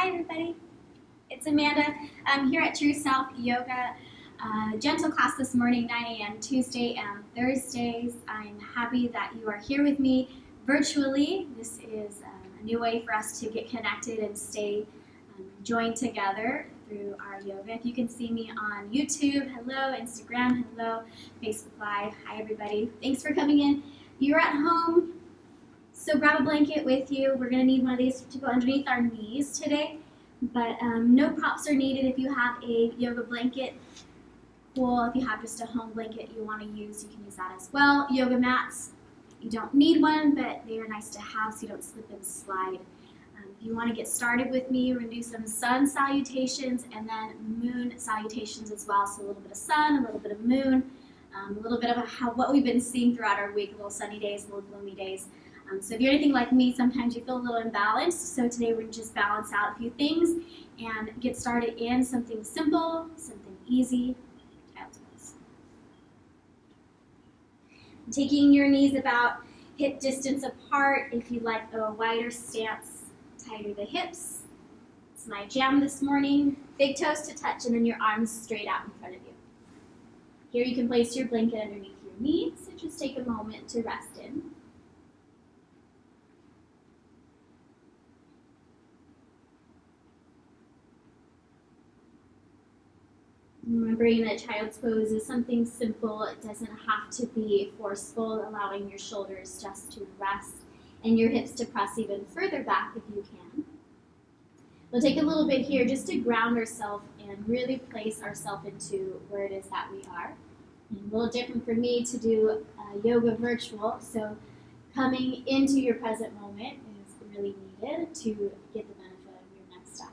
Hi everybody, it's Amanda. I'm here at TruSelf Yoga Gentle class this morning, 9 a.m. Tuesday and Thursdays. I'm happy that you are here with me virtually. This is a new way for us to get connected and stay joined together through our yoga. If you can see me on YouTube, hello, Instagram, hello, Facebook Live, hi everybody. Thanks for coming in. You're at home, so grab a blanket with you. We're going to need one of these to go underneath our knees today, but no props are needed. If you have a yoga blanket, cool. If you have just a home blanket you want to use, you can use that as well. Yoga mats, you don't need one, but they are nice to have so you don't slip and slide. If you want to get started with me, we're going to do some sun salutations and then moon salutations as well. So a little bit of sun, a little bit of moon, a little bit of what we've been seeing throughout our week, a little sunny days, a little gloomy days. So if you're anything like me, sometimes you feel a little imbalanced. So today we're going to just balance out a few things and get started in something simple, something easy. Child's pose. Taking your knees about hip distance apart. If you like a wider stance, tighter the hips. It's my jam this morning. Big toes to touch and then your arms straight out in front of you. Here you can place your blanket underneath your knees. So just take a moment to rest in. Remembering that child's pose is something simple. It doesn't have to be forceful, allowing your shoulders just to rest and your hips to press even further back if you can. We'll take a little bit here just to ground ourselves and really place ourselves into where it is that we are. And a little different for me to do yoga virtual, so coming into your present moment is really needed to get the benefit of your next hour.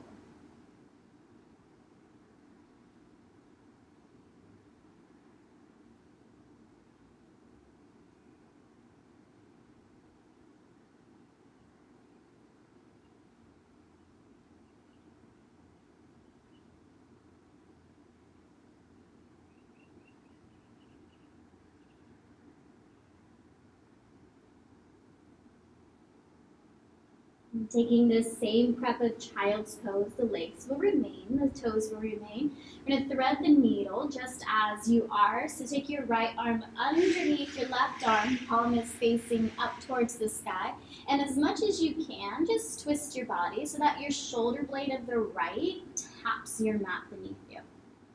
Taking this same prep of child's pose, the legs will remain, the toes will remain. We're going to thread the needle just as you are. So take your right arm underneath your left arm, palm is facing up towards the sky. And as much as you can, just twist your body so that your shoulder blade of the right taps your mat beneath you.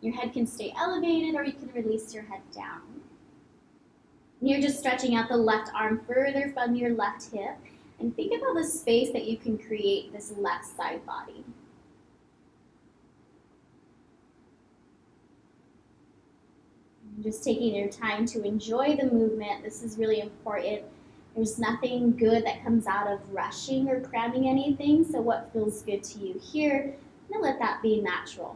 Your head can stay elevated or you can release your head down. And you're just stretching out the left arm further from your left hip. And think about the space that you can create this left side body. And just taking your time to enjoy the movement. This is really important. There's nothing good that comes out of rushing or cramming anything. So what feels good to you here, and let that be natural.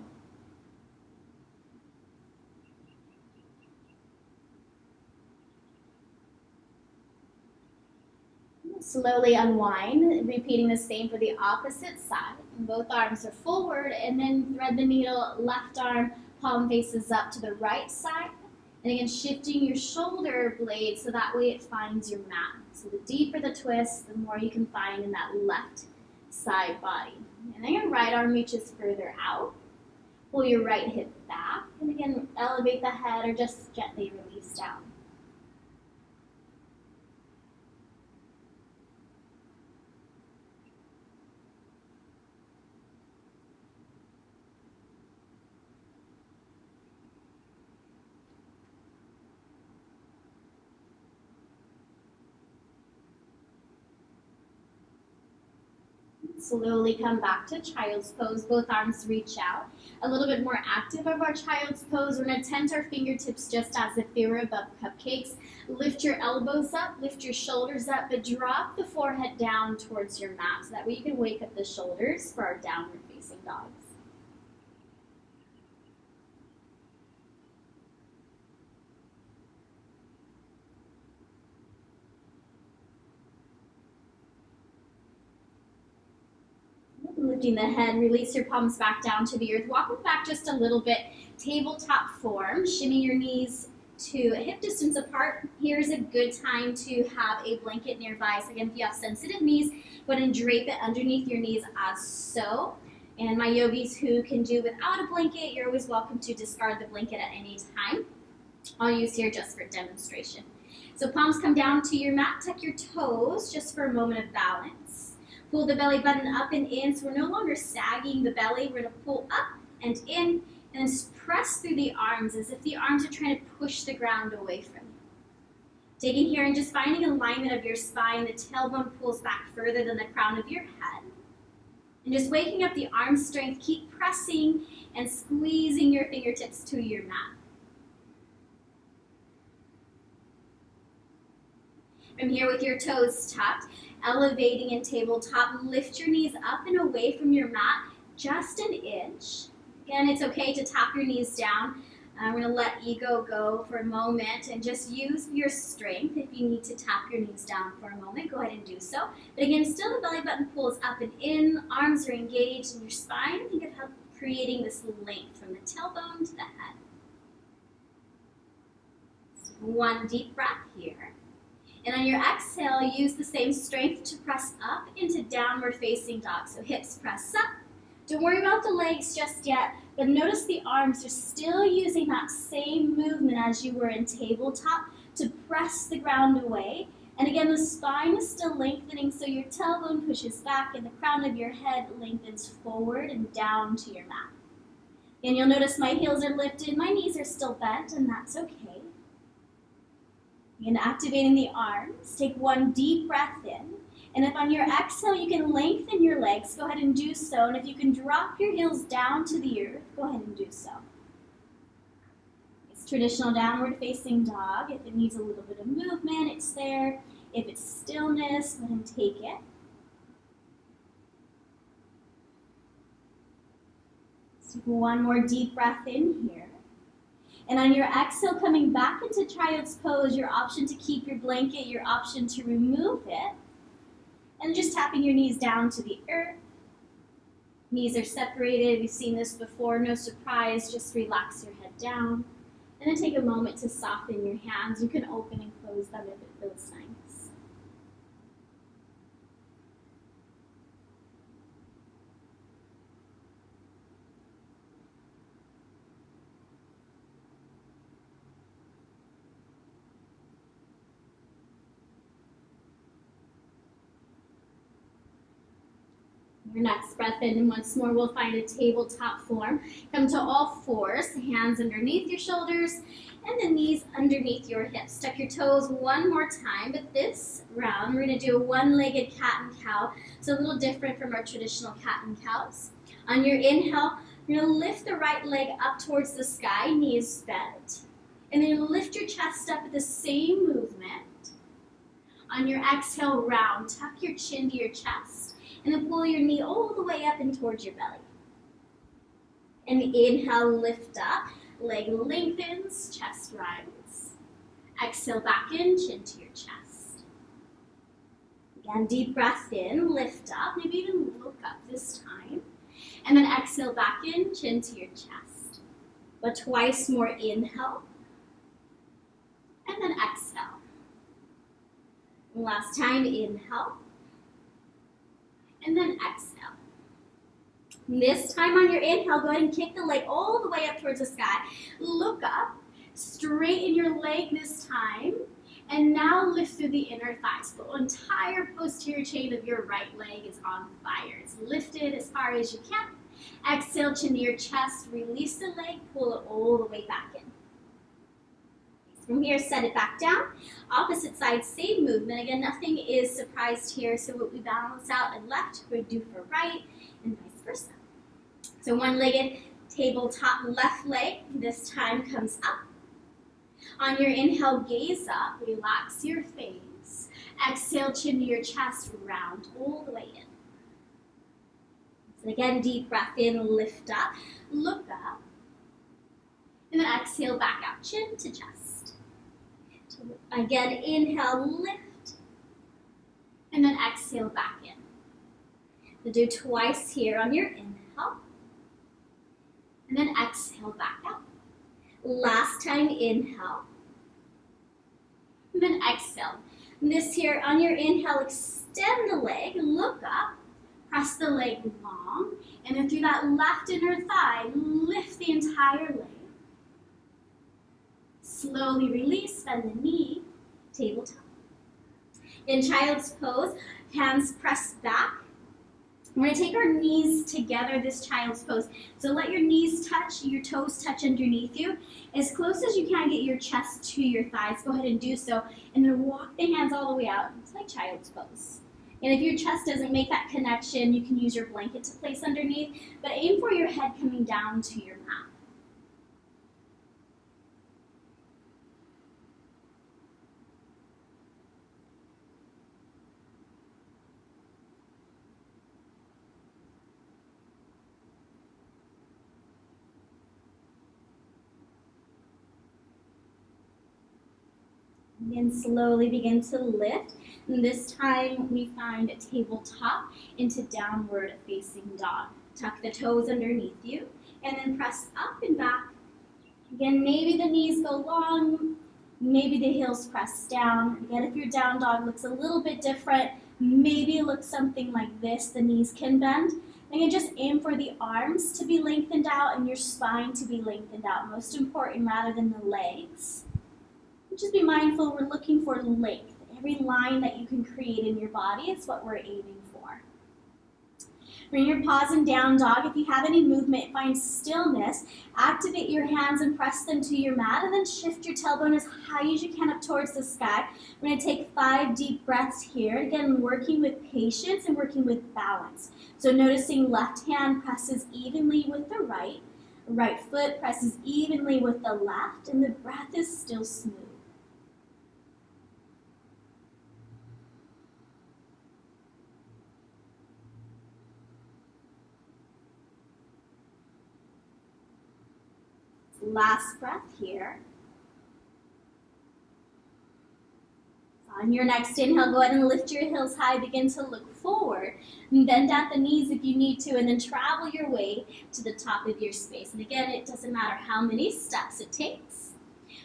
Slowly unwind, repeating the same for the opposite side. And both arms are forward, and then thread the needle, left arm, palm faces up to the right side. And again, shifting your shoulder blade so that way it finds your mat. So the deeper the twist, the more you can find in that left side body. And then your right arm reaches further out. Pull your right hip back, and again, elevate the head or just gently release down. Slowly come back to child's pose. Both arms reach out. A little bit more active of our child's pose. We're going to tent our fingertips just as if they were above cupcakes. Lift your elbows up, lift your shoulders up, but drop the forehead down towards your mat so that way you can wake up the shoulders for our downward facing dogs. Lifting the head, release your palms back down to the earth. Walk them back just a little bit. Tabletop form. Shimmy your knees to hip distance apart. Here's a good time to have a blanket nearby. So again, if you have sensitive knees, go ahead and drape it underneath your knees as so. And my yogis who can do without a blanket, you're always welcome to discard the blanket at any time. I'll use here just for demonstration. So palms come down to your mat, tuck your toes just for a moment of balance. Pull the belly button up and in, so we're no longer sagging the belly. We're going to pull up and in, and then press through the arms as if the arms are trying to push the ground away from you. Taking here and just finding alignment of your spine, the tailbone pulls back further than the crown of your head. And just waking up the arm strength, keep pressing and squeezing your fingertips to your mat. From here with your toes tucked, elevating in tabletop, lift your knees up and away from your mat, just an inch. Again, it's okay to tap your knees down. We're going to let ego go for a moment and just use your strength. If you need to tap your knees down for a moment, go ahead and do so. But again, still the belly button pulls up and in, arms are engaged in your spine. Think of how creating this length from the tailbone to the head. So one deep breath here. And on your exhale, use the same strength to press up into downward facing dog. So hips press up. Don't worry about the legs just yet, but notice the arms are still using that same movement as you were in tabletop to press the ground away. And again, the spine is still lengthening, so your tailbone pushes back and the crown of your head lengthens forward and down to your mat. And you'll notice my heels are lifted, my knees are still bent, and that's okay. Again, activating the arms, take one deep breath in. And if on your exhale you can lengthen your legs, go ahead and do so. And if you can drop your heels down to the earth, go ahead and do so. It's traditional downward facing dog. If it needs a little bit of movement, it's there. If it's stillness, go ahead and take it. So one more deep breath in here. And on your exhale, coming back into child's pose, your option to keep your blanket, your option to remove it. And just tapping your knees down to the earth. Knees are separated. We've seen this before. No surprise. Just relax your head down. And then take a moment to soften your hands. You can open and close them if it feels nice. Your next breath in, and once more we'll find a tabletop form. Come to all fours, hands underneath your shoulders, and the knees underneath your hips. Tuck your toes one more time, but this round we're going to do a one-legged cat and cow. So a little different from our traditional cat and cows. On your inhale, you're going to lift the right leg up towards the sky, knees bent. And then you'll lift your chest up with the same movement. On your exhale, round, tuck your chin to your chest. And then pull your knee all the way up and towards your belly. And inhale, lift up, leg lengthens, chest rises. Exhale back in, chin to your chest. Again, deep breath in, lift up, maybe even look up this time. And then exhale back in, chin to your chest. But twice more inhale. And then exhale. Last time, inhale. And then exhale. This time on your inhale, go ahead and kick the leg all the way up towards the sky. Look up, straighten your leg this time, and now lift through the inner thighs. The entire posterior chain of your right leg is on fire. It's lifted as far as you can. Exhale, chin to your chest, release the leg, pull it all the way back in. From here, set it back down. Opposite side, same movement. Again, nothing is surprised here. So what we balance out at left, we do for right, and vice versa. So one-legged tabletop left leg, this time comes up. On your inhale, gaze up, relax your face. Exhale, chin to your chest, round all the way in. So again, deep breath in, lift up, look up. And then exhale, back out, chin to chest. Again, inhale, lift, and then exhale back in. We'll do twice here on your inhale, and then exhale back out. Last time, inhale, and then exhale. And this here, on your inhale, extend the leg, look up, press the leg long, And then through that left inner thigh, lift the entire leg. Slowly release, bend the knee, tabletop. In child's pose, hands pressed back. We're going to take our knees together, this child's pose. So let your knees touch, your toes touch underneath you. As close as you can, get your chest to your thighs. Go ahead and do so. And then walk the hands all the way out. It's like child's pose. And if your chest doesn't make that connection, you can use your blanket to place underneath. But aim for your head coming down to your mat. Again, slowly begin to lift. And this time we find a tabletop into downward facing dog. Tuck the toes underneath you and then press up and back. Again, maybe the knees go long, maybe the heels press down. Again, if your down dog looks a little bit different, maybe it looks something like this. The knees can bend. Again, just aim for the arms to be lengthened out and your spine to be lengthened out. Most important, rather than the legs. Just be mindful, we're looking for length. Every line that you can create in your body is what we're aiming for. Bring your paws in down dog. If you have any movement, find stillness. Activate your hands and press them to your mat, and then shift your tailbone as high as you can up towards the sky. We're going to take 5 deep breaths here. Again, working with patience and working with balance. So noticing left hand presses evenly with the right. Right foot presses evenly with the left, and the breath is still smooth. Last breath here. On your next inhale, go ahead and lift your heels high. Begin to look forward. And bend at the knees if you need to, and then travel your way to the top of your space. And again, it doesn't matter how many steps it takes.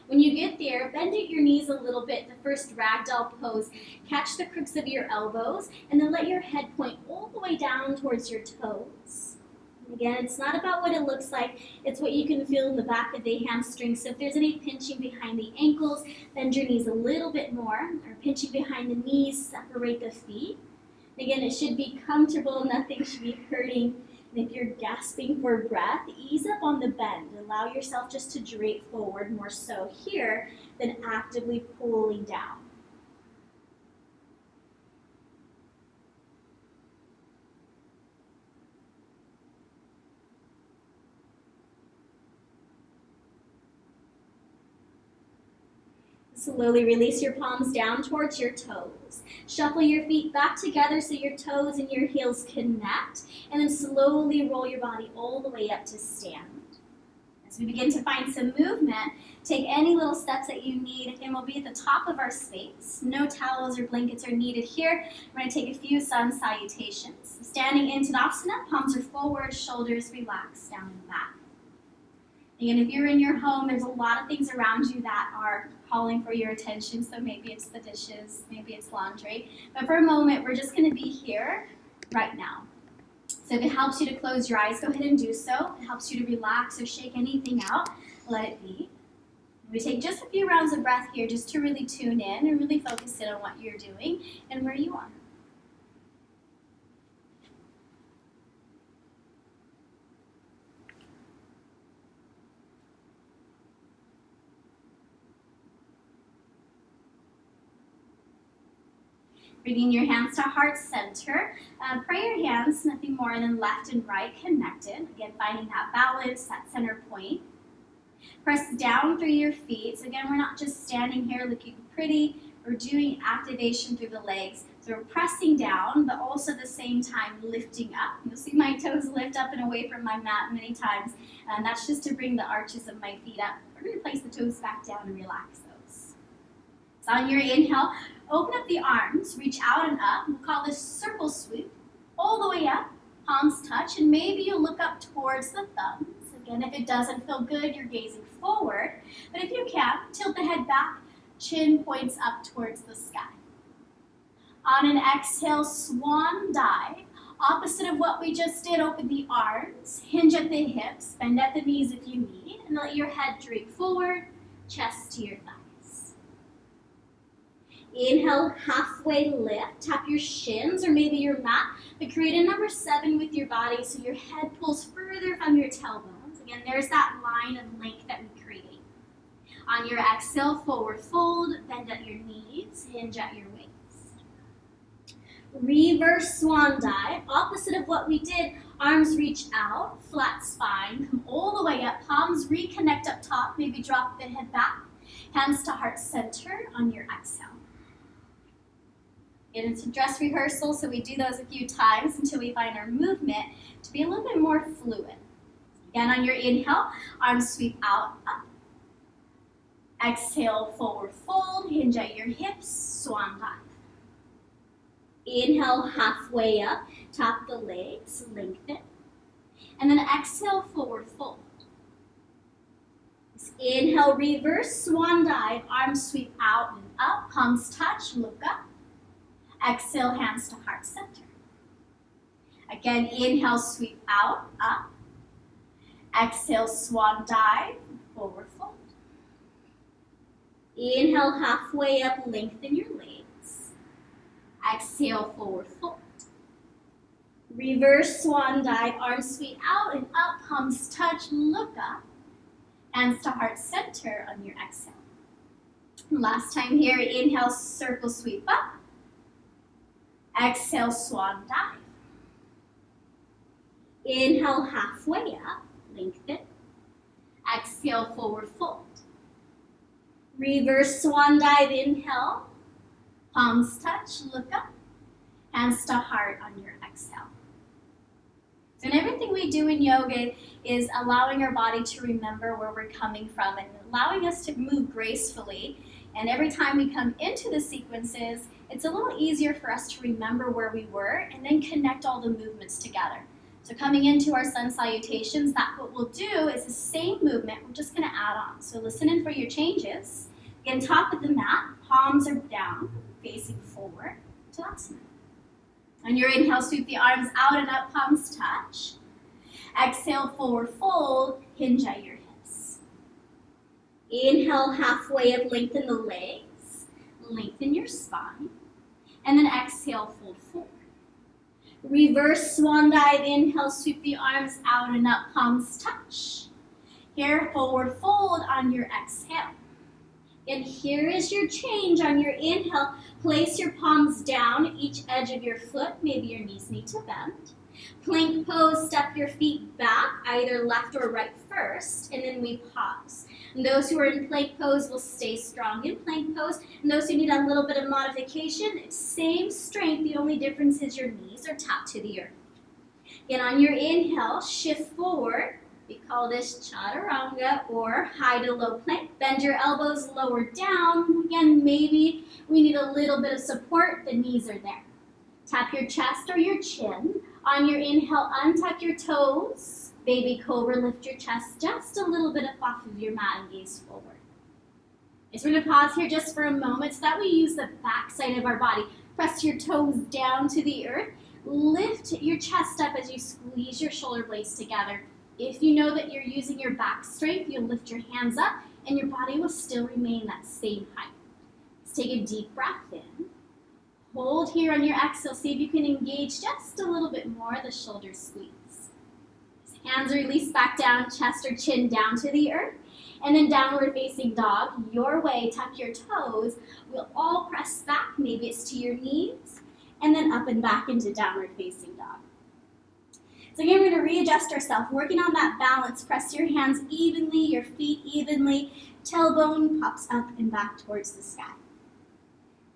When you get there, bend at your knees a little bit, the first ragdoll pose. Catch the crooks of your elbows, and then let your head point all the way down towards your toes. Again, it's not about what it looks like, it's what you can feel in the back of the hamstrings. So if there's any pinching behind the ankles, bend your knees a little bit more, or pinching behind the knees, separate the feet. Again, it should be comfortable, nothing should be hurting. And if you're gasping for breath, ease up on the bend. Allow yourself just to drape forward more so here than actively pulling down. Slowly release your palms down towards your toes. Shuffle your feet back together so your toes and your heels connect, and then slowly roll your body all the way up to stand. As we begin to find some movement, take any little steps that you need. Again, we'll be at the top of our space. No towels or blankets are needed here. We're going to take a few sun salutations. Standing in Tadasana, palms are forward, shoulders relaxed down and back. Again, if you're in your home, there's a lot of things around you that are calling for your attention. So maybe it's the dishes, maybe it's laundry. But for a moment, we're just going to be here right now. So if it helps you to close your eyes, go ahead and do so. If it helps you to relax or shake anything out, let it be. We take just a few rounds of breath here just to really tune in and really focus in on what you're doing and where you are. Bringing your hands to heart center. Pray your hands, nothing more than left and right connected. Again, finding that balance, that center point. Press down through your feet. So again, we're not just standing here looking pretty. We're doing activation through the legs. So we're pressing down, but also at the same time lifting up. You'll see my toes lift up and away from my mat many times. And that's just to bring the arches of my feet up. We're going to place the toes back down and relax those. So on your inhale, open up the arms, reach out and up. We'll call this circle sweep. All the way up, palms touch, and maybe you look up towards the thumbs. Again, if it doesn't feel good, you're gazing forward. But if you can, tilt the head back, chin points up towards the sky. On an exhale, swan dive. Opposite of what we just did, open the arms, hinge at the hips, bend at the knees if you need, and let your head drape forward, chest to your thighs. Inhale, halfway lift, tap your shins or maybe your mat, but create a number 7 with your body so your head pulls further from your tailbones. Again, there's that line of length that we create. On your exhale, forward fold, bend at your knees, hinge at your waist. Reverse swan dive, opposite of what we did, arms reach out, flat spine, come all the way up, palms reconnect up top, maybe drop the head back, hands to heart center on your exhale. It's a dress rehearsal, so we do those a few times until we find our movement to be a little bit more fluid. Again, on your inhale, arms sweep out, up. Exhale, forward fold, hinge at your hips, swan dive. Inhale, halfway up, tap the legs, lengthen. And then exhale, forward fold. Inhale, reverse swan dive, arms sweep out and up, palms touch, look up. Exhale, hands to heart center. Again, inhale, sweep out, up. Exhale, swan dive, forward fold. Inhale, halfway up, lengthen your legs. Exhale, forward fold. Reverse swan dive, arms sweep out and up, palms touch, look up. Hands to heart center on your exhale. Last time here, inhale, circle sweep up. Exhale, swan dive. Inhale, halfway up, lengthen. Exhale, forward fold. Reverse swan dive, inhale. Palms touch, look up. Hands to heart on your exhale. So in everything we do in yoga is allowing our body to remember where we're coming from and allowing us to move gracefully. And every time we come into the sequences, it's a little easier for us to remember where we were and then connect all the movements together. So coming into our sun salutations, that's what we'll do is the same movement, we're just gonna add on. So listen in for your changes. Again, top of the mat, palms are down, facing forward to asana. On your inhale, sweep the arms out and up, palms touch. Exhale, forward fold, hinge at your hips. Inhale, halfway up, lengthen the legs, lengthen your spine, and then exhale, fold forward. Reverse swan dive, inhale, sweep the arms out and up, palms touch. Here, forward fold on your exhale. And here is your change on your inhale. Place your palms down, each edge of your foot, maybe your knees need to bend. Plank pose, step your feet back, either left or right first, and then we pause. And those who are in plank pose will stay strong in plank pose. And those who need a little bit of modification, it's same strength, the only difference is your knees are tapped to the earth. Again, on your inhale, shift forward. We call this chaturanga or high to low plank. Bend your elbows lower down. Again, maybe we need a little bit of support, the knees are there. Tap your chest or your chin. On your inhale, untuck your toes. Baby cobra, lift your chest just a little bit up off of your mat and gaze forward. So we're going to pause here just for a moment so that we use the back side of our body. Press your toes down to the earth. Lift your chest up as you squeeze your shoulder blades together. If you know that you're using your back strength, you'll lift your hands up and your body will still remain that same height. Let's take a deep breath in. Hold here on your exhale. See if you can engage just a little bit more, the shoulders squeeze. Hands release back down, chest or chin down to the earth. And then downward facing dog, your way, tuck your toes. We'll all press back, maybe it's to your knees, and then up and back into downward facing dog. So again, we're going to readjust ourselves, working on that balance. Press your hands evenly, your feet evenly. Tailbone pops up and back towards the sky.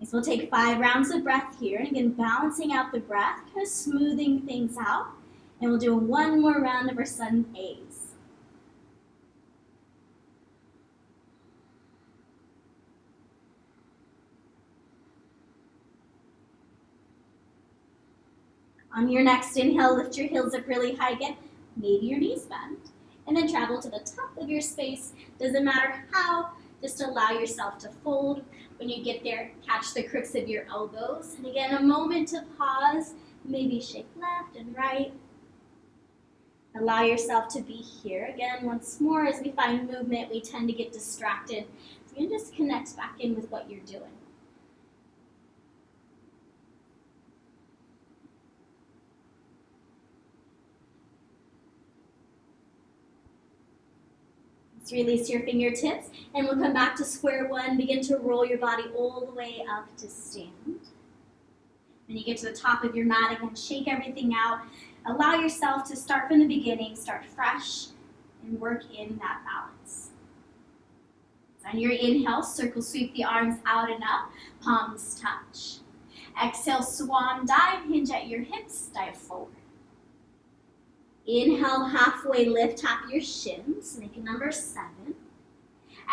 So we'll take 5 rounds of breath here. And again, balancing out the breath, kind of smoothing things out. And we'll do one more round of our sun A's. On your next inhale, lift your heels up really high again. Maybe your knees bend. And then travel to the top of your space. Doesn't matter how, just allow yourself to fold. When you get there, catch the crooks of your elbows. And again, a moment to pause. Maybe shake left and right. Allow yourself to be here. Again, once more, as we find movement, we tend to get distracted. So you can just connect back in with what you're doing. Let's release your fingertips, and we'll come back to square one. Begin to roll your body all the way up to stand. When you get to the top of your mat, again, shake everything out. Allow yourself to start from the beginning, start fresh, and work in that balance. So on your inhale, circle sweep the arms out and up, palms touch. Exhale, swan dive, hinge at your hips, dive forward. Inhale, halfway lift, tap your shins, make it number 7.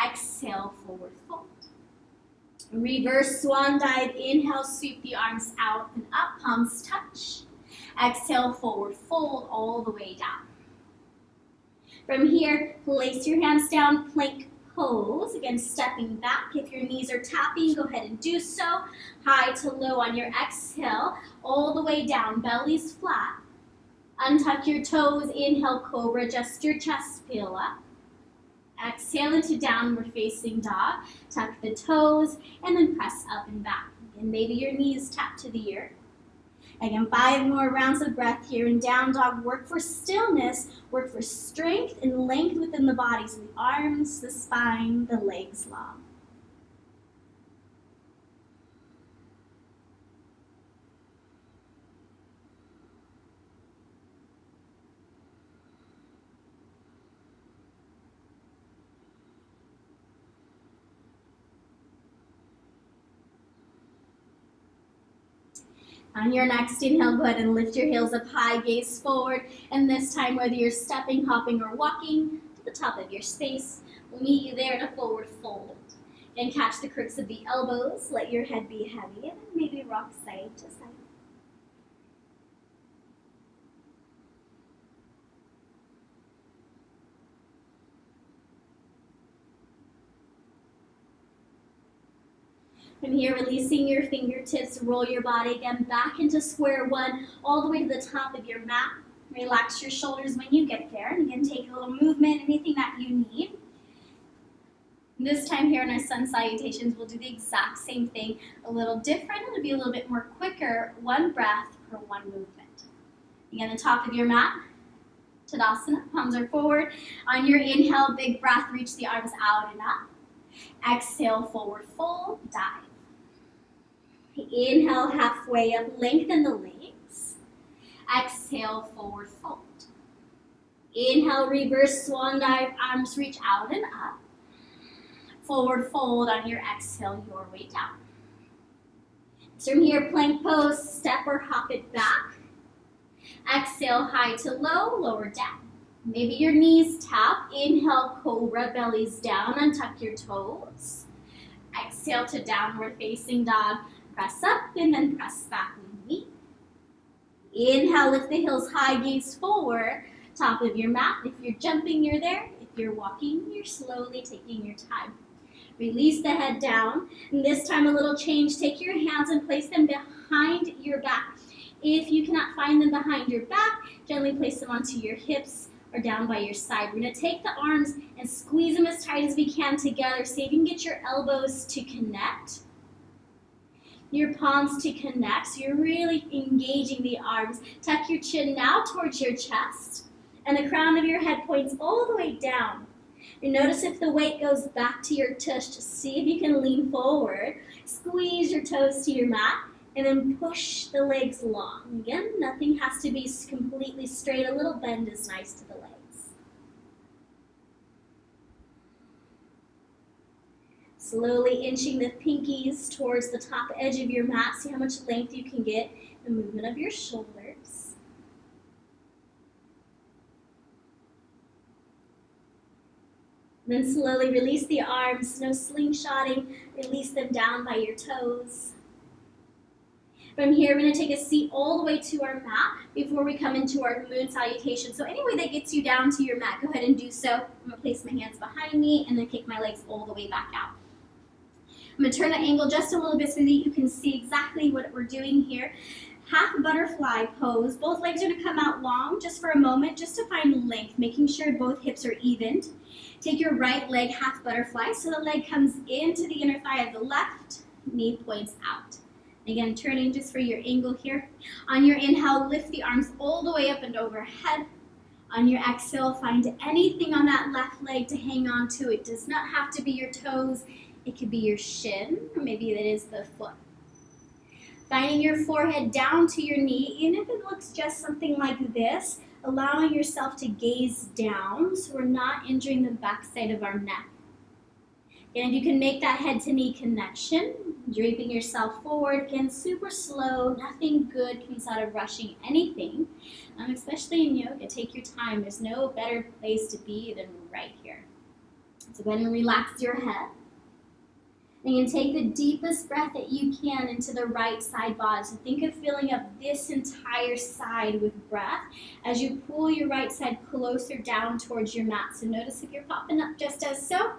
Exhale, forward fold. Reverse swan dive, inhale, sweep the arms out and up, palms touch. Exhale, forward fold all the way down. From here, place your hands down, plank pose. Again, stepping back. If your knees are tapping, go ahead and do so. High to low on your exhale, all the way down, belly's flat. Untuck your toes, inhale, cobra, just your chest, peel up. Exhale into downward facing dog. Tuck the toes, and then press up and back. And maybe your knees tap to the earth. Again, 5 more rounds of breath here in down dog. Work for stillness, work for strength and length within the body. So the arms, the spine, the legs long. On your next inhale, go ahead and lift your heels up high, gaze forward. And this time, whether you're stepping, hopping, or walking to the top of your space, we'll meet you there in a forward fold. And catch the crooks of the elbows. Let your head be heavy, and then maybe rock side to side. From here, releasing your fingertips, roll your body again back into square one, all the way to the top of your mat. Relax your shoulders when you get there. And again, take a little movement, anything that you need. This time here in our sun salutations, we'll do the exact same thing, a little different. It'll be a little bit more quicker, 1 breath per 1 movement. Again, the top of your mat, Tadasana, palms are forward. On your inhale, big breath, reach the arms out and up. Exhale, forward fold, dive. Inhale, halfway up, lengthen the legs. Exhale, forward fold. Inhale, reverse swan dive, arms reach out and up. Forward fold on your exhale, your way down. So from here, plank pose, step or hop it back. Exhale, high to low, lower down. Maybe your knees tap. Inhale, cobra, bellies down, untuck your toes. Exhale to downward facing dog. Press up and then press back when you meet. Inhale, lift the heels high, gaze forward. Top of your mat. If you're jumping, you're there. If you're walking, you're slowly taking your time. Release the head down. And this time a little change. Take your hands and place them behind your back. If you cannot find them behind your back, gently place them onto your hips or down by your side. We're going to take the arms and squeeze them as tight as we can together. See if you can get your elbows to connect, your palms to connect. So you're really engaging the arms. Tuck your chin now towards your chest, and the crown of your head points all the way down. And notice if the weight goes back to your tush. Just see if you can lean forward. Squeeze your toes to your mat, and then push the legs long. Again, nothing has to be completely straight. A little bend is nice to the legs. Slowly inching the pinkies towards the top edge of your mat. See how much length you can get. The movement of your shoulders. Then slowly release the arms. No slingshotting. Release them down by your toes. From here, we're going to take a seat all the way to our mat before we come into our moon salutation. So any way that gets you down to your mat, go ahead and do so. I'm going to place my hands behind me and then kick my legs all the way back out. I'm going to turn the angle just a little bit so that you can see exactly what we're doing here. half butterfly pose. Both legs are going to come out long just for a moment, just to find length, making sure both hips are evened. Take your right leg half butterfly, so the leg comes into the inner thigh of the left, knee points out. Again, turning just for your angle here. On your inhale, lift the arms all the way up and overhead. On your exhale, find anything on that left leg to hang on to. It does not have to be your toes. It could be your shin, or maybe it is the foot. Finding your forehead down to your knee, even if it looks just something like this, allowing yourself to gaze down so we're not injuring the backside of our neck. And you can make that head to knee connection, draping yourself forward. Again, super slow, nothing good comes out of rushing anything, especially in yoga. Take your time. There's no better place to be than right here. So go ahead and relax your head. And you can take the deepest breath that you can into the right side body. So think of filling up this entire side with breath as you pull your right side closer down towards your mat. So notice if you're popping up just as so.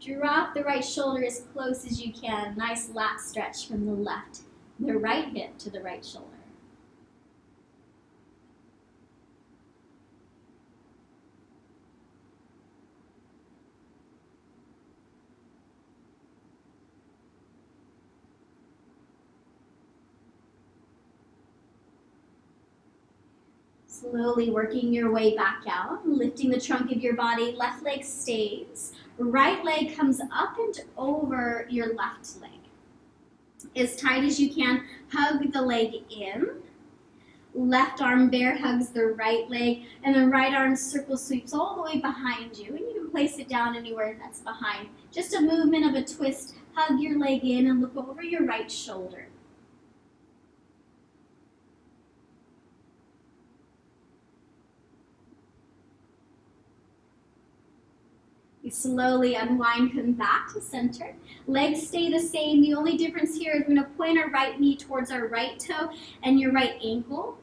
Drop the right shoulder as close as you can. Nice lat stretch from the right hip to the right shoulder. Slowly working your way back out, lifting the trunk of your body. Left leg stays. Right leg comes up and over your left leg. As tight as you can, hug the leg in. Left arm bear hugs the right leg, and the right arm circle sweeps all the way behind you, and you can place it down anywhere that's behind. Just a movement of a twist. Hug your leg in and look over your right shoulder. You slowly unwind, come back to center. Legs stay the same. The only difference here is we're going to point our right knee towards our right toe and your right ankle.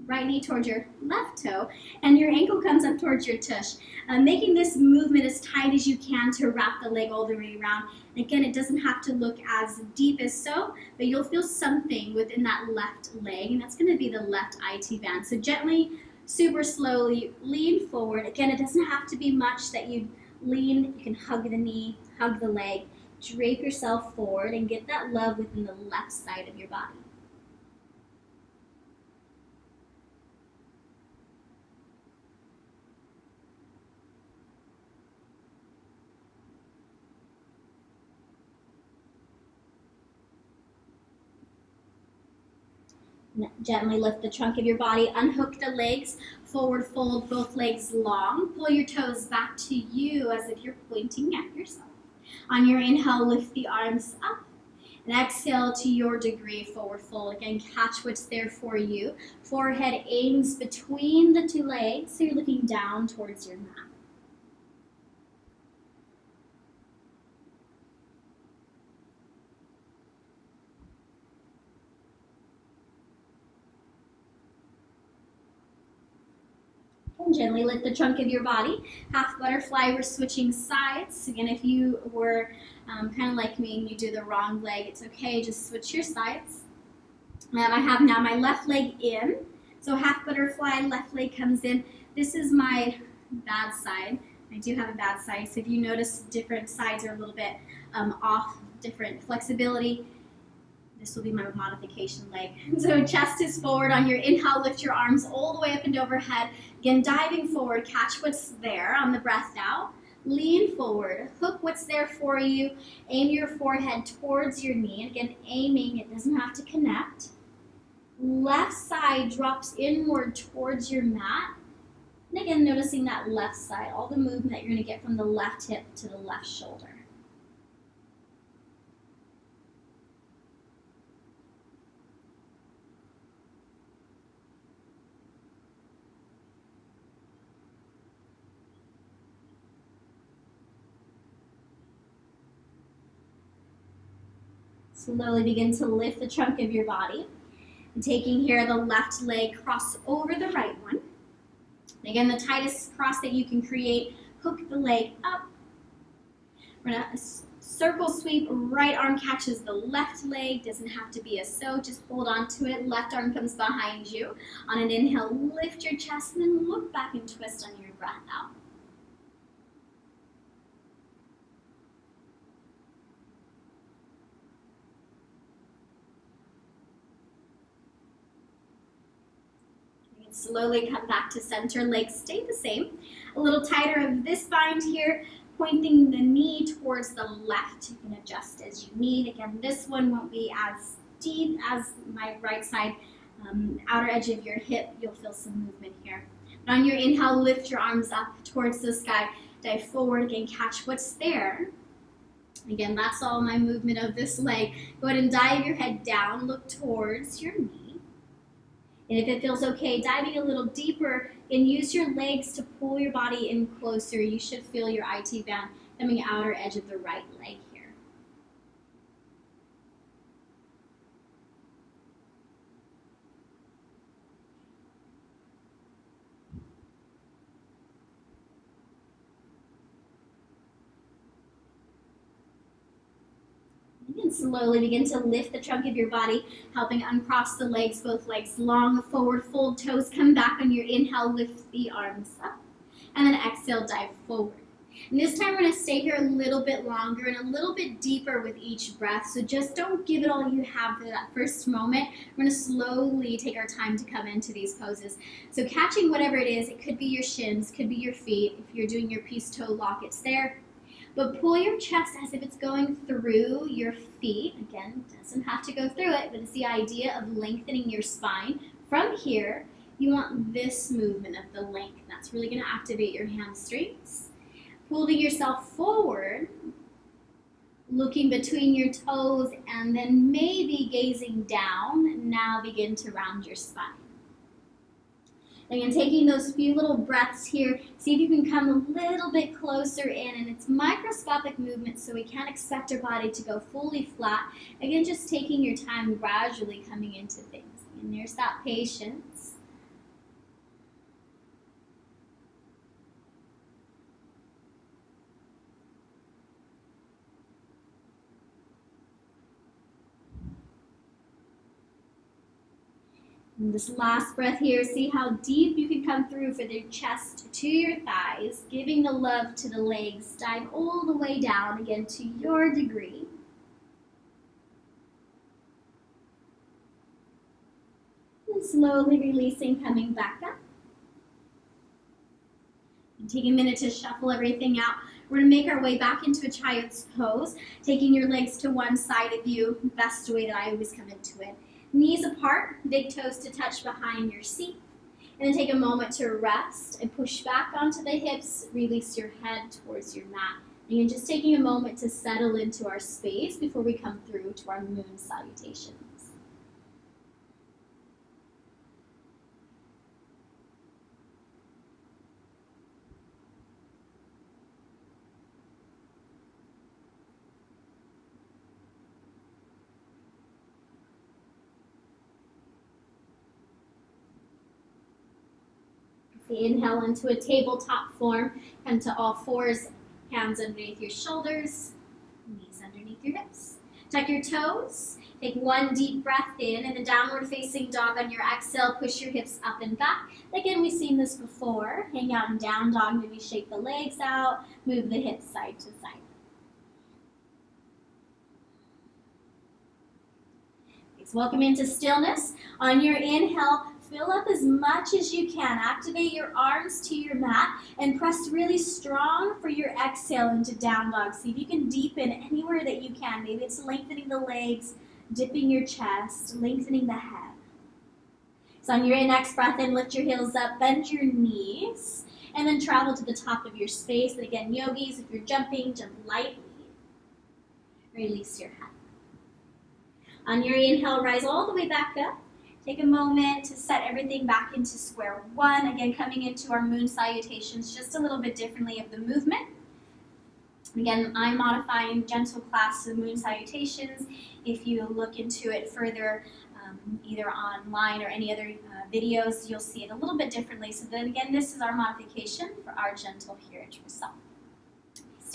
Right knee towards your left toe, and your ankle comes up towards your tush. Making this movement as tight as you can to wrap the leg all the way around. And again, it doesn't have to look as deep as so, but you'll feel something within that left leg, and that's going to be the left IT band. So gently, super slowly, lean forward. Again, it doesn't have to be much that you lean. You can hug the knee, hug the leg, drape yourself forward, and get that love within the left side of your body. Gently lift the trunk of your body, unhook the legs, forward fold both legs long, pull your toes back to you as if you're pointing at yourself. On your inhale, lift the arms up, and exhale to your degree, forward fold. Again, catch what's there for you. Forehead aims between the two legs, so you're looking down towards your mat. And gently lift the trunk of your body. Half butterfly, we're switching sides. Again, if you were kind of like me and you do the wrong leg, it's okay, just switch your sides. I have now my left leg in. So half butterfly, left leg comes in. This is my bad side. I do have a bad side, so if you notice different sides are a little bit off, different flexibility, this will be my modification leg. So chest is forward. On your inhale, lift your arms all the way up and overhead. Again, diving forward, catch what's there on the breath out. Lean forward, hook what's there for you. Aim your forehead towards your knee. Again, aiming, it doesn't have to connect. Left side drops inward towards your mat. And again, noticing that left side, all the movement that you're going to get from the left hip to the left shoulder. Slowly begin to lift the trunk of your body. And taking here the left leg, cross over the right one. And again, the tightest cross that you can create, hook the leg up. We're going to Circle sweep, right arm catches the left leg, doesn't have to be a so, just hold on to it. Left arm comes behind you. On an inhale, lift your chest and then look back and twist on your breath out. You can slowly come back to center, legs stay the same. A little tighter of this bind here, pointing the knee towards the left. You can adjust as you need. Again, this one won't be as deep as my right side. Outer edge of your hip, you'll feel some movement here. But on your inhale, lift your arms up towards the sky. Dive forward again, catch what's there. Again, that's all my movement of this leg. Go ahead and dive your head down, look towards your knee. And if it feels okay, diving a little deeper, and use your legs to pull your body in closer. You should feel your IT band coming outer edge of the right leg here. And slowly begin to lift the trunk of your body, helping uncross the legs, both legs long, forward fold, toes come back on your inhale, lift the arms up, and then exhale, dive forward. And this time we're going to stay here a little bit longer and a little bit deeper with each breath, so just don't give it all you have for that first moment. We're going to slowly take our time to come into these poses. So catching whatever it is, it could be your shins, could be your feet. If you're doing your peace toe lock, it's there. But pull your chest as if it's going through your feet. Again, it doesn't have to go through it, but it's the idea of lengthening your spine. From here, you want this movement of the length. That's really going to activate your hamstrings. Pulling yourself forward, looking between your toes, and then maybe gazing down. Now begin to round your spine. Again, taking those few little breaths here, see if you can come a little bit closer in, and it's microscopic movement, so we can't expect our body to go fully flat. Again, just taking your time, gradually coming into things. And there's that patience. And this last breath here, see how deep you can come through for the chest to your thighs, giving the love to the legs. Dive all the way down, again, to your degree. And slowly releasing, coming back up. And take a minute to shuffle everything out. We're going to make our way back into a child's pose, taking your legs to one side of you, best way that I always come into it. Knees apart, big toes to touch behind your seat. And then take a moment to rest and push back onto the hips, release your head towards your mat. And just taking a moment to settle into our space before we come through to our moon salutations. Inhale into a tabletop form. Come to all fours, hands underneath your shoulders, knees underneath your hips. Tuck your toes. Take one deep breath in, and the downward facing dog on your exhale, push your hips up and back. Again, we've seen this before. Hang out in down dog, maybe shake the legs out, move the hips side to side. Welcome into stillness. On your inhale, fill up as much as you can. Activate your arms to your mat and press really strong for your exhale into down dog. See if you can deepen anywhere that you can. Maybe it's lengthening the legs, dipping your chest, lengthening the head. So on your next breath in, lift your heels up, bend your knees, and then travel to the top of your space. And again, yogis, if you're jumping, jump lightly. Release your head. On your inhale, rise all the way back up. Take a moment to set everything back into square one. Again, coming into our moon salutations just a little bit differently of the movement. Again, I'm modifying gentle class of moon salutations. If you look into it further, either online or any other videos, you'll see it a little bit differently. So then again, this is our modification for our gentle here at TruSelf.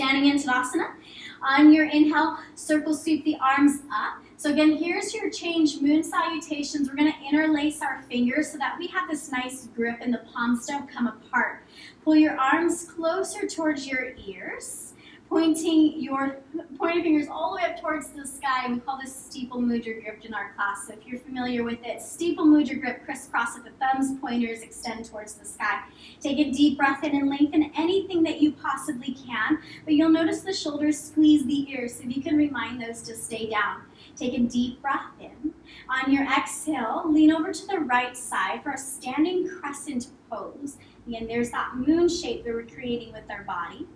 Standing in Tadasana. On your inhale, circle sweep the arms up. So again, here's your change moon salutations. We're going to interlace our fingers so that we have this nice grip and the palms don't come apart. Pull your arms closer towards your ears, pointing your pointer fingers all the way up towards the sky. We call this steeple mudra grip in our class. So if you're familiar with it, steeple mudra grip, crisscross at the thumbs, pointers extend towards the sky. Take a deep breath in and lengthen anything that you possibly can, but you'll notice the shoulders squeeze the ears, so if you can remind those to stay down. Take a deep breath in. On your exhale, lean over to the right side for a standing crescent pose. Again, there's that moon shape that we're creating with our body.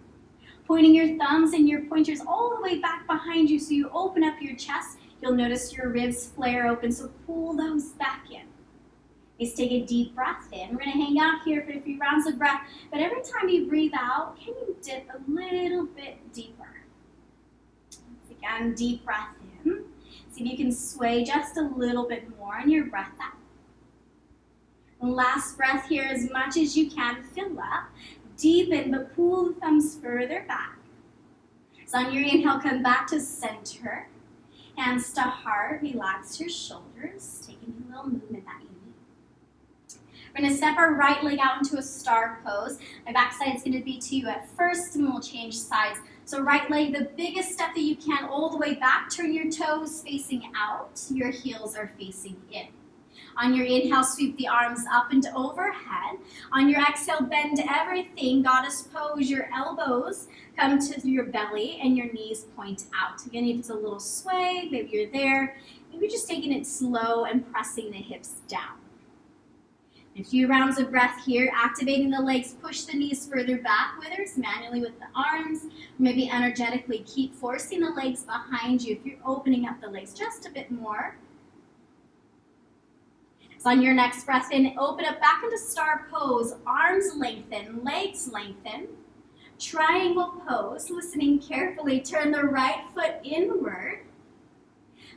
Pointing your thumbs and your pointers all the way back behind you so you open up your chest. You'll notice your ribs flare open, so pull those back in. Is take a deep breath in. We're going to hang out here for a few rounds of breath, but every time you breathe out, can you dip a little bit deeper? Again, deep breath in. See if you can sway just a little bit more on your breath out. Last breath here, as much as you can, fill up. Deepen, but pull the thumbs further back. So on your inhale, come back to center. Hands to heart, relax your shoulders. Take any little movement that you need. We're going to step our right leg out into a star pose. My backside is going to be to you at first, and we'll change sides. So right leg, the biggest step that you can, all the way back. Turn your toes facing out. Your heels are facing in. On your inhale, sweep the arms up and overhead. On your exhale, bend everything. Goddess pose. Your elbows come to your belly and your knees point out. Again, if it's a little sway, maybe you're there. Maybe just taking it slow and pressing the hips down. A few rounds of breath here, activating the legs, push the knees further back, whether it's manually with the arms, or maybe energetically. Keep forcing the legs behind you if you're opening up the legs just a bit more. So on your next breath in, open up back into star pose, arms lengthen, legs lengthen. Triangle pose, listening carefully, turn the right foot inward.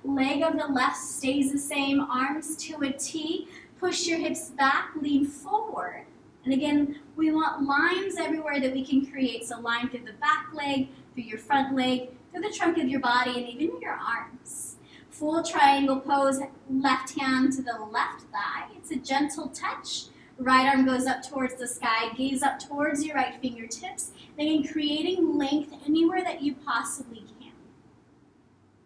Leg of the left stays the same, arms to a T. Push your hips back, lean forward. And again, we want lines everywhere that we can create. So line through the back leg, through your front leg, through the trunk of your body, and even your arms. Full triangle pose, left hand to the left thigh. It's a gentle touch. Right arm goes up towards the sky, gaze up towards your right fingertips. Again, creating length anywhere that you possibly can.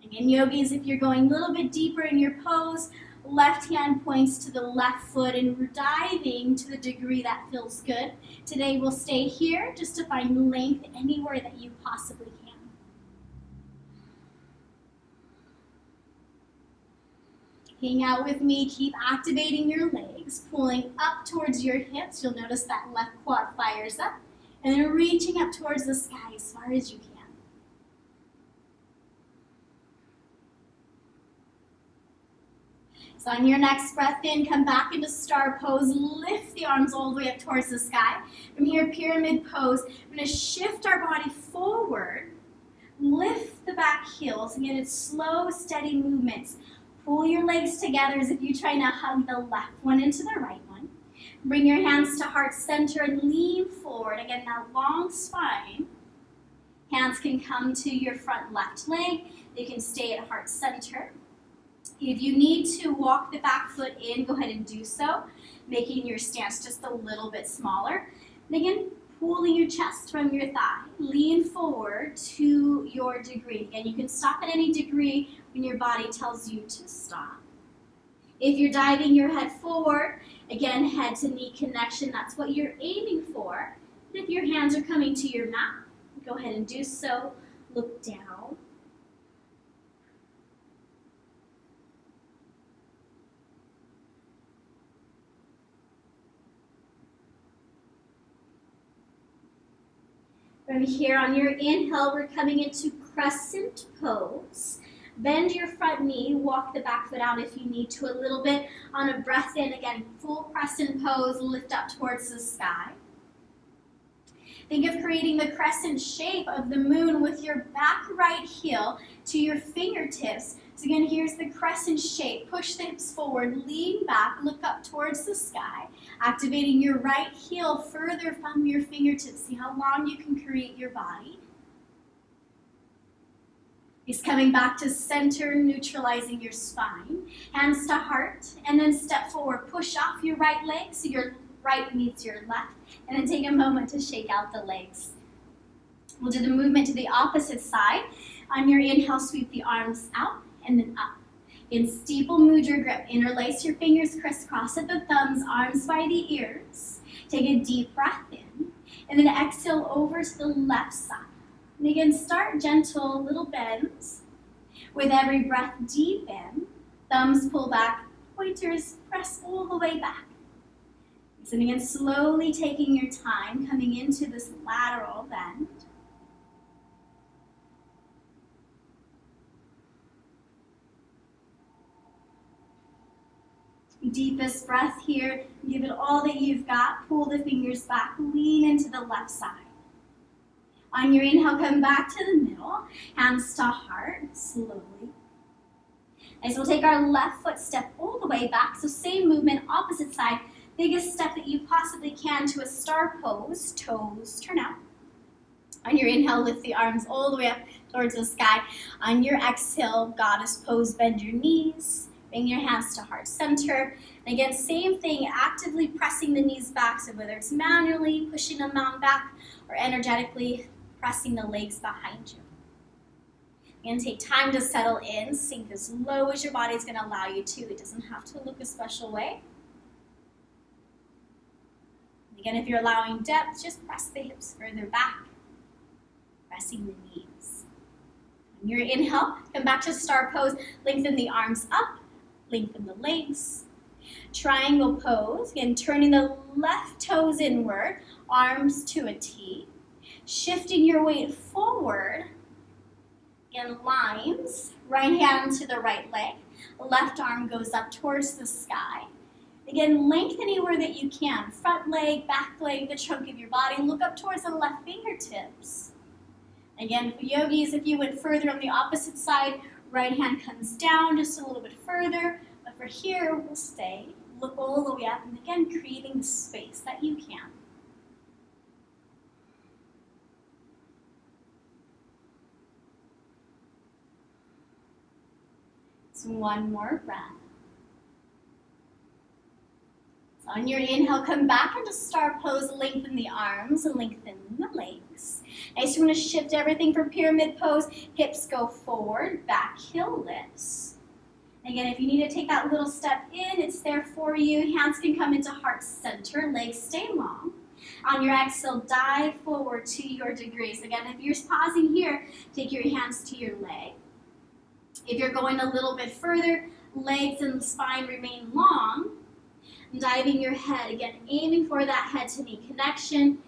Again, yogis, if you're going a little bit deeper in your pose, left hand points to the left foot and diving to the degree that feels good. Today we'll stay here just to find length anywhere that you possibly can. Hang out with me, keep activating your legs, pulling up towards your hips. You'll notice that left quad fires up, and then reaching up towards the sky as far as you can. So on your next breath in, come back into star pose, lift the arms all the way up towards the sky. From here, pyramid pose. We're going to shift our body forward, lift the back heels. Again, it's slow, steady movements. Pull your legs together as if you're trying to hug the left one into the right one. Bring your hands to heart center and lean forward. Again, that long spine. Hands can come to your front left leg. They can stay at heart center. If you need to walk the back foot in, go ahead and do so, making your stance just a little bit smaller. And again, pulling your chest from your thigh. Lean forward to your degree. Again, you can stop at any degree when your body tells you to stop. If you're diving your head forward, again, head to knee connection, that's what you're aiming for. And if your hands are coming to your mat, go ahead and do so. Look down. From here, on your inhale, we're coming into crescent pose. Bend your front knee, walk the back foot out if you need to a little bit. On a breath in, again, full crescent pose, lift up towards the sky. Think of creating the crescent shape of the moon with your back right heel to your fingertips. So again, here's the crescent shape. Push the hips forward, lean back, look up towards the sky. Activating your right heel further from your fingertips. See how long you can create your body. He's coming back to center, neutralizing your spine. Hands to heart, and then step forward. Push off your right leg so your right meets your left, and then take a moment to shake out the legs. We'll do the movement to the opposite side. On your inhale, sweep the arms out and then up. In steeple mudra grip, interlace your fingers, crisscross at the thumbs, arms by the ears. Take a deep breath in, and then exhale over to the left side. And again, start gentle little bends. With every breath, deep in, thumbs pull back, pointers press all the way back. So again, slowly taking your time, coming into this lateral bend. Deepest breath here. Give it all that you've got. Pull the fingers back. Lean into the left side. On your inhale, come back to the middle. Hands to heart, slowly. Nice, we'll take our left foot, step all the way back. So same movement, opposite side. Biggest step that you possibly can to a star pose. Toes turn out. On your inhale, lift the arms all the way up towards the sky. On your exhale, goddess pose, bend your knees. Bring your hands to heart center. And again, same thing, actively pressing the knees back. So whether it's manually pushing them down back or energetically pressing the legs behind you. Again, take time to settle in. Sink as low as your body is going to allow you to. It doesn't have to look a special way. Again, if you're allowing depth, just press the hips further back. Pressing the knees. On your inhale, come back to star pose. Lengthen the arms up. Lengthen the legs. Triangle pose. Again, turning the left toes inward, arms to a T. Shifting your weight forward. Again, lines. Right hand to the right leg. Left arm goes up towards the sky. Again, lengthen anywhere that you can. Front leg, back leg, the trunk of your body. Look up towards the left fingertips. Again, for yogis, if you went further on the opposite side, right hand comes down just a little bit further. But for here, we'll stay. Look all the way up. And again, creating the space that you can. So one more breath. So on your inhale, come back into star pose. Lengthen the arms and lengthen the legs. Nice, we're going to shift everything from pyramid pose. Hips go forward, back heel lifts. Again, if you need to take that little step in, it's there for you. Hands can come into heart center, legs stay long. On your exhale, dive forward to your degree. So again, if you're pausing here, take your hands to your leg. If you're going a little bit further, legs and the spine remain long. Diving your head, again, aiming for that head to knee connection.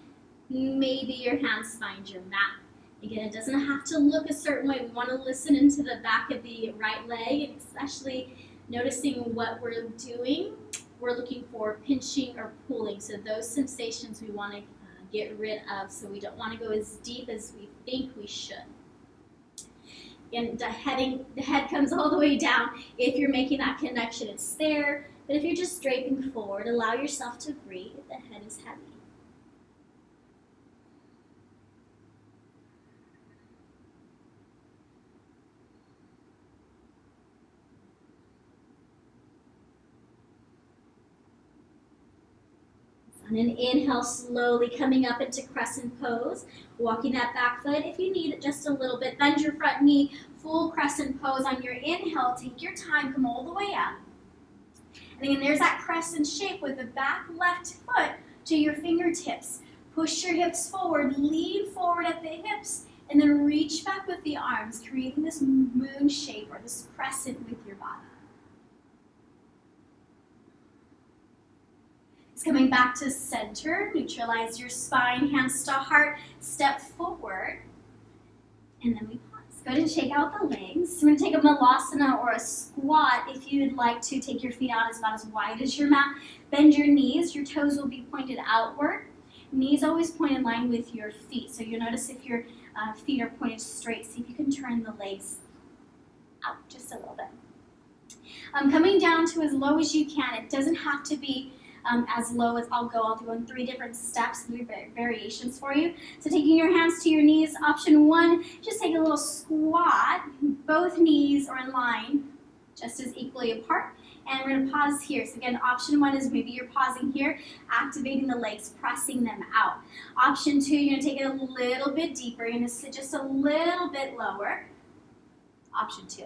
Maybe your hands find your mat. Again, it doesn't have to look a certain way. We want to listen into the back of the right leg, and especially noticing what we're doing. We're looking for pinching or pulling. So those sensations we want to get rid of. So we don't want to go as deep as we think we should. And the head comes all the way down. If you're making that connection, it's there. But if you're just draping forward, allow yourself to breathe. The head is heavy. On an inhale, slowly coming up into crescent pose, walking that back foot. If you need it just a little bit, bend your front knee, full crescent pose. On your inhale, take your time, come all the way up. And again, there's that crescent shape with the back left foot to your fingertips. Push your hips forward, lean forward at the hips, and then reach back with the arms, creating this moon shape or this crescent with your body. It's coming back to center, neutralize your spine, hands to heart, step forward, and then we pause. Go ahead and shake out the legs. We're going to take a malasana or a squat. If you'd like to take your feet out as about as wide as your mat, bend your knees. Your toes will be pointed outward. Knees always point in line with your feet. So you'll notice if your feet are pointed straight, see if you can turn the legs out just a little bit. Coming down to as low as you can. It doesn't have to be as low as I'll go. I'll do in 3 different steps, 3 variations for you. So taking your hands to your knees, option 1, just take a little squat. Both knees are in line, just as equally apart. And we're going to pause here. So again, option 1 is maybe you're pausing here, activating the legs, pressing them out. Option 2, you're going to take it a little bit deeper. You're going to sit just a little bit lower. Option 2.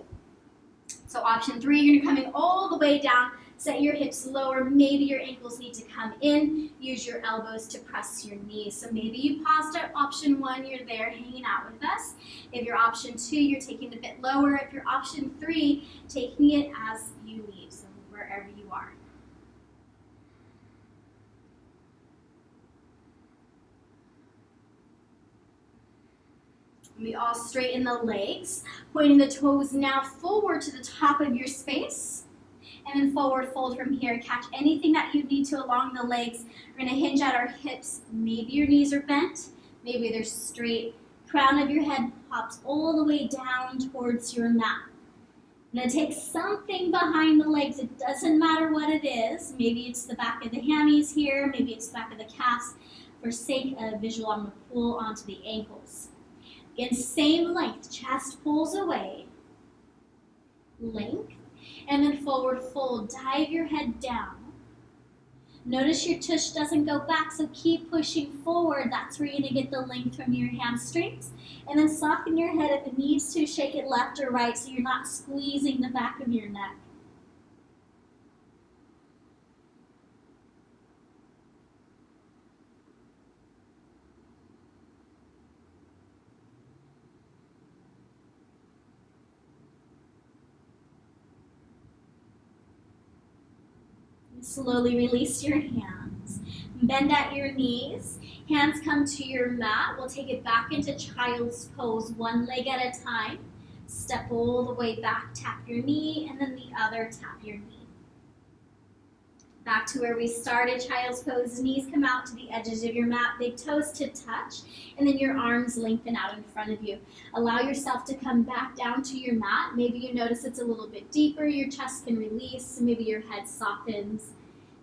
So option 3, you're going to come in all the way down, set your hips lower. Maybe your ankles need to come in. Use your elbows to press your knees. So maybe you paused at option 1, you're there hanging out with us. If you're option 2, you're taking it a bit lower. If you're option 3, taking it as you need, so wherever you are. We all straighten the legs, pointing the toes now forward to the top of your space, and then forward fold from here. Catch anything that you need to along the legs. We're going to hinge at our hips. Maybe your knees are bent, maybe they're straight. Crown of your head pops all the way down towards your mat. I'm going to take something behind the legs. It doesn't matter what it is. Maybe it's the back of the hammies here, maybe it's the back of the calves. For sake of visual, I'm going to pull onto the ankles. Again, same length, chest pulls away, length, and then forward fold. Dive your head down. Notice your tush doesn't go back, so keep pushing forward. That's where you're going to get the length from your hamstrings. And then soften your head if it needs to. Shake it left or right so you're not squeezing the back of your neck. Slowly release your hands. Bend at your knees. Hands come to your mat. We'll take it back into child's pose, one leg at a time. Step all the way back, tap your knee, and then the other, tap your knee. Back to where we started, child's pose. Knees come out to the edges of your mat, big toes to touch, and then your arms lengthen out in front of you. Allow yourself to come back down to your mat. Maybe you notice it's a little bit deeper, your chest can release, maybe your head softens.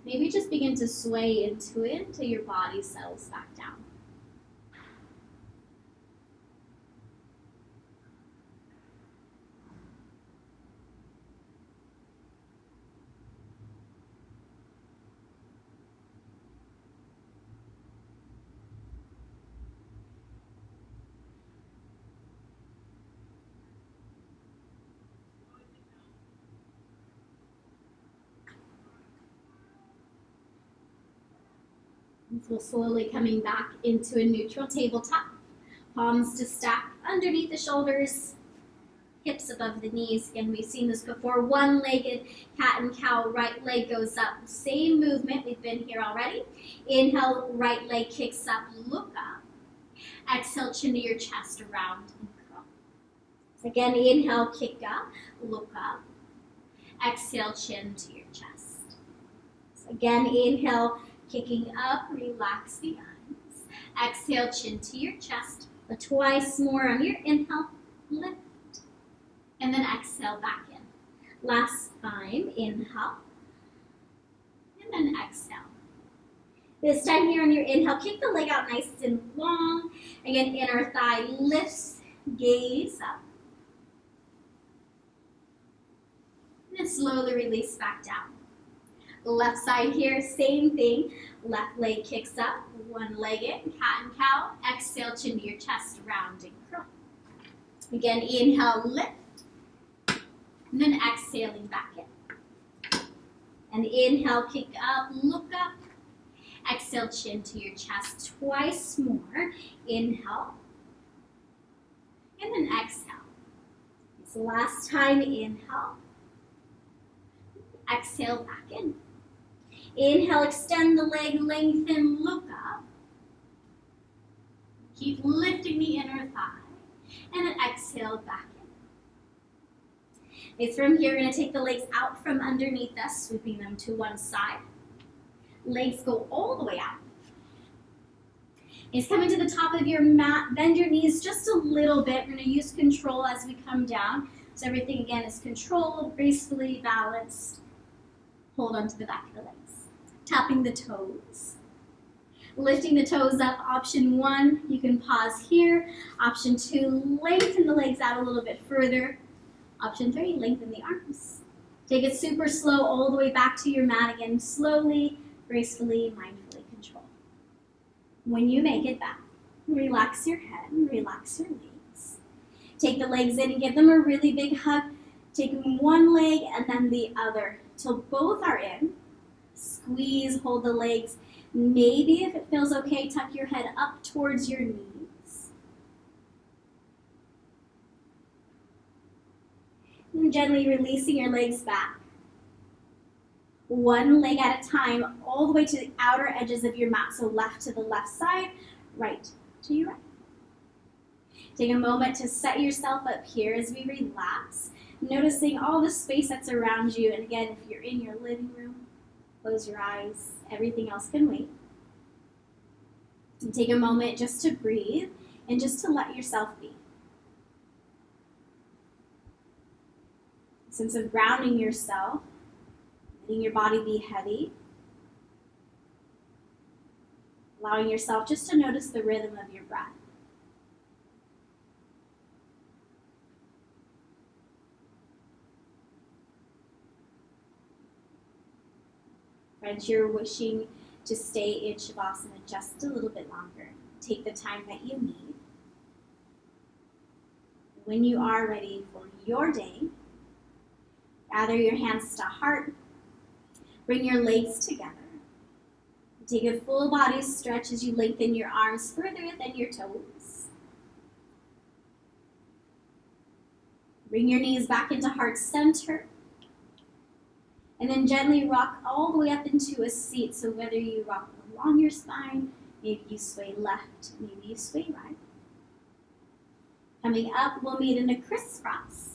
Maybe just begin to sway into it until your body settles back down. So slowly coming back into a neutral tabletop. Palms to stack underneath the shoulders, hips above the knees. Again, we've seen this before. One-legged cat and cow, right leg goes up. Same movement, we've been here already. Inhale, right leg kicks up, look up. Exhale, chin to your chest, round and curl. So again, inhale, kick up, look up. Exhale, chin to your chest. So again, inhale, kicking up, relax the eyes. Exhale, chin to your chest. Twice more on your inhale, lift. And then exhale back in. Last time, inhale. And then exhale. This time here on your inhale, kick the leg out nice and long. Again, inner thigh lifts, gaze up. And then slowly release back down. Left side here, same thing. Left leg kicks up, one-legged, cat and cow. Exhale, chin to your chest, round and curl. Again, inhale, lift. And then exhaling back in. And inhale, kick up, look up. Exhale, chin to your chest, twice more. Inhale. And then exhale. It's the last time, inhale. Exhale, back in. Inhale, extend the leg, lengthen, look up. Keep lifting the inner thigh. And then exhale, back in. Okay, from here, we're going to take the legs out from underneath us, sweeping them to one side. Legs go all the way out. It's coming to the top of your mat. Bend your knees just a little bit. We're going to use control as we come down. So everything, again, is controlled, gracefully balanced. Hold on to the back of the legs. tapping the toes. Lifting the toes up, option 1, you can pause here. Option 2, lengthen the legs out a little bit further. Option 3, lengthen the arms. Take it super slow all the way back to your mat again, slowly, gracefully, mindfully control. When you make it back, relax your head, relax your legs. Take the legs in and give them a really big hug. Take one leg and then the other till both are in. Squeeze, hold the legs. Maybe if it feels okay, tuck your head up towards your knees. And gently releasing your legs back. One leg at a time, all the way to the outer edges of your mat. So left to the left side, right to your right. Take a moment to set yourself up here as we relax, noticing all the space that's around you. And again, if you're in your living room, close your eyes. Everything else can wait. And take a moment just to breathe and just to let yourself be. A sense of grounding yourself, letting your body be heavy. Allowing yourself just to notice the rhythm of your breath. Friends, you're wishing to stay in Shavasana just a little bit longer. Take the time that you need. When you are ready for your day, gather your hands to heart. Bring your legs together. Take a full body stretch as you lengthen your arms further than your toes. Bring your knees back into heart center. And then gently rock all the way up into a seat. So whether you rock along your spine, maybe you sway left, maybe you sway right. Coming up, we'll meet in a crisscross.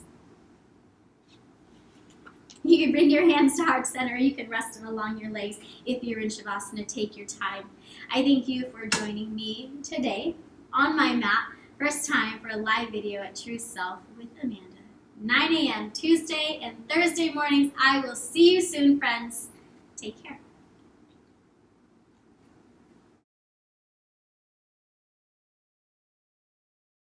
You can bring your hands to heart center. You can rest them along your legs. If you're in Shavasana, take your time. I thank you for joining me today on my mat. First time for a live video at TruSelf with Amanda. 9 a.m. Tuesday and Thursday mornings. I will see you soon, friends. Take care.